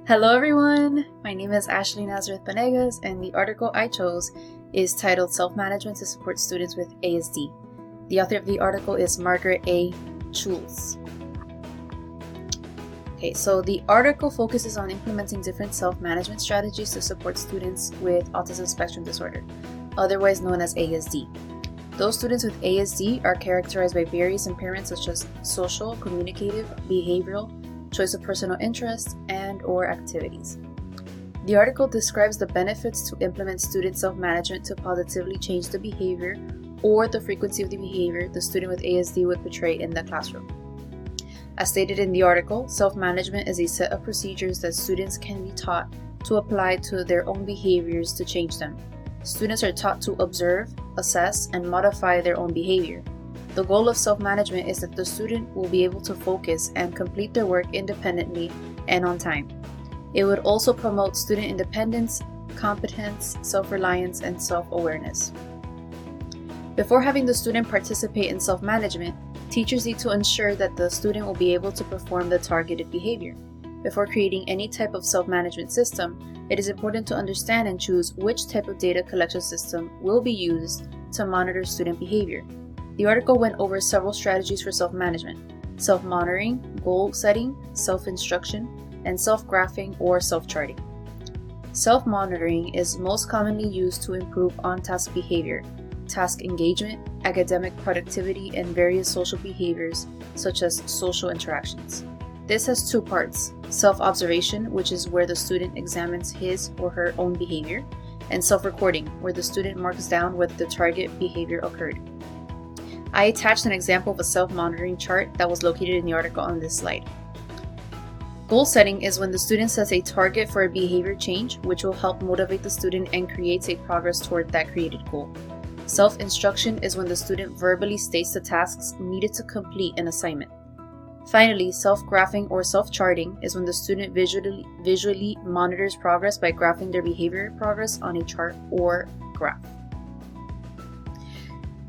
Hello everyone! My name is Ashley Nazareth Banegas, and the article I chose is titled Self-Management to Support Students with ASD. The author of the article is Margaret A. Schulze. Okay, so the article focuses on implementing different self-management strategies to support students with autism spectrum disorder, otherwise known as ASD. Those students with ASD are characterized by various impairments such as social, communicative, behavioral, choice of personal interests, and/or activities. The article describes the benefits to implement student self-management to positively change the behavior or the frequency of the behavior the student with ASD would portray in the classroom. As stated in the article, self-management is a set of procedures that students can be taught to apply to their own behaviors to change them. Students are taught to observe, assess, and modify their own behavior. The goal of self-management is that the student will be able to focus and complete their work independently and on time. It would also promote student independence, competence, self-reliance, and self-awareness. Before having the student participate in self-management, teachers need to ensure that the student will be able to perform the targeted behavior. Before creating any type of self-management system, it is important to understand and choose which type of data collection system will be used to monitor student behavior. The article went over several strategies for self-management: self-monitoring, goal setting, self-instruction, and self-graphing or self-charting. Self-monitoring is most commonly used to improve on-task behavior, task engagement, academic productivity, and various social behaviors such as social interactions. This has two parts: self-observation, which is where the student examines his or her own behavior, and self-recording, where the student marks down what the target behavior occurred. I attached an example of a self-monitoring chart that was located in the article on this slide. Goal setting is when the student sets a target for a behavior change, which will help motivate the student and creates a progress toward that created goal. Self-instruction is when the student verbally states the tasks needed to complete an assignment. Finally, self-graphing or self-charting is when the student visually monitors progress by graphing their behavior progress on a chart or graph.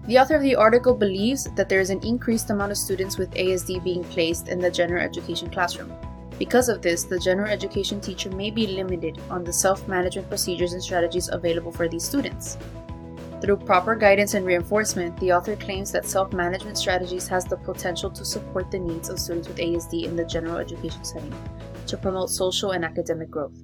The author of the article believes that there is an increased amount of students with ASD being placed in the general education classroom. Because of this, the general education teacher may be limited on the self-management procedures and strategies available for these students. Through proper guidance and reinforcement, the author claims that self-management strategies has the potential to support the needs of students with ASD in the general education setting, to promote social and academic growth.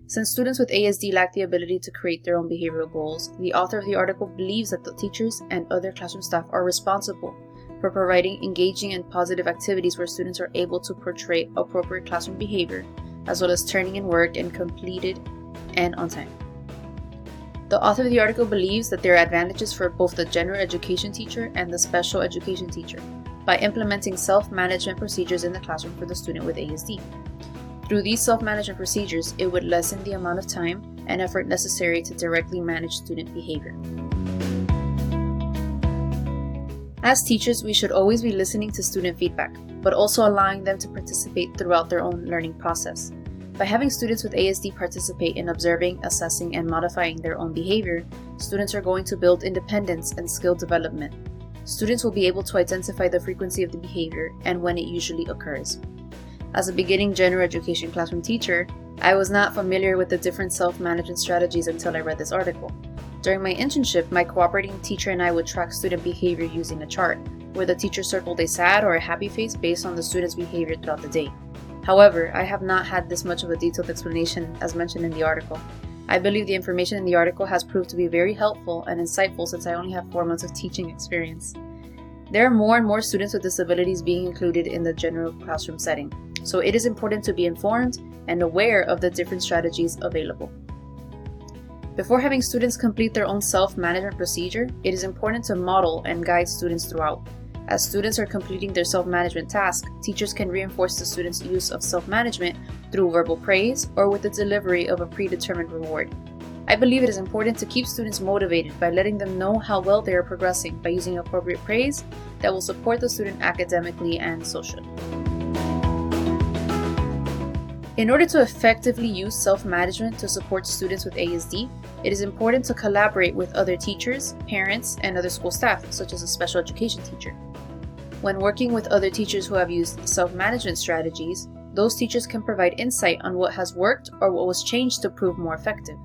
Since students with ASD lack the ability to create their own behavioral goals, the author of the article believes that the teachers and other classroom staff are responsible for providing engaging and positive activities where students are able to portray appropriate classroom behavior, as well as turning in work and completed and on time. The author of the article believes that there are advantages for both the general education teacher and the special education teacher by implementing self-management procedures in the classroom for the student with ASD. Through these self-management procedures, it would lessen the amount of time and effort necessary to directly manage student behavior. As teachers, we should always be listening to student feedback, but also allowing them to participate throughout their own learning process. By having students with ASD participate in observing, assessing, and modifying their own behavior, students are going to build independence and skill development. Students will be able to identify the frequency of the behavior and when it usually occurs. As a beginning general education classroom teacher, I was not familiar with the different self-management strategies until I read this article. During my internship, my cooperating teacher and I would track student behavior using a chart, where the teacher circled a sad or a happy face based on the student's behavior throughout the day. However, I have not had this much of a detailed explanation as mentioned in the article. I believe the information in the article has proved to be very helpful and insightful since I only have 4 months of teaching experience. There are more and more students with disabilities being included in the general classroom setting, so it is important to be informed and aware of the different strategies available. Before having students complete their own self-management procedure, it is important to model and guide students throughout. As students are completing their self-management task, teachers can reinforce the students' use of self-management through verbal praise or with the delivery of a predetermined reward. I believe it is important to keep students motivated by letting them know how well they are progressing by using appropriate praise that will support the student academically and socially. In order to effectively use self-management to support students with ASD, it is important to collaborate with other teachers, parents, and other school staff, such as a special education teacher. When working with other teachers who have used self-management strategies, those teachers can provide insight on what has worked or what was changed to prove more effective.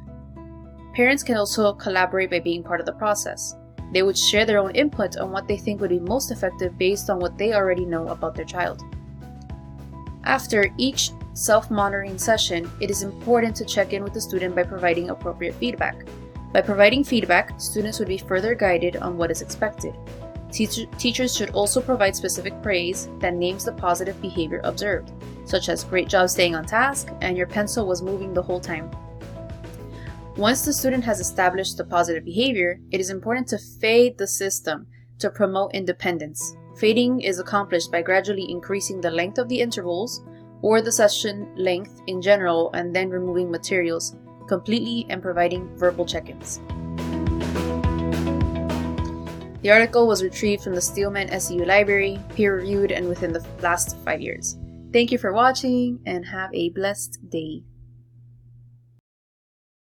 Parents can also collaborate by being part of the process. They would share their own input on what they think would be most effective based on what they already know about their child. After each self-monitoring session, it is important to check in with the student by providing appropriate feedback. By providing feedback, students would be further guided on what is expected. Teachers should also provide specific praise that names the positive behavior observed, such as "great job staying on task" and "your pencil was moving the whole time." Once the student has established the positive behavior, it is important to fade the system to promote independence. Fading is accomplished by gradually increasing the length of the intervals or the session length in general, and then removing materials completely and providing verbal check-ins. The article was retrieved from the Steelman SEU Library, peer-reviewed, and within the last 5 years. Thank you for watching and have a blessed day.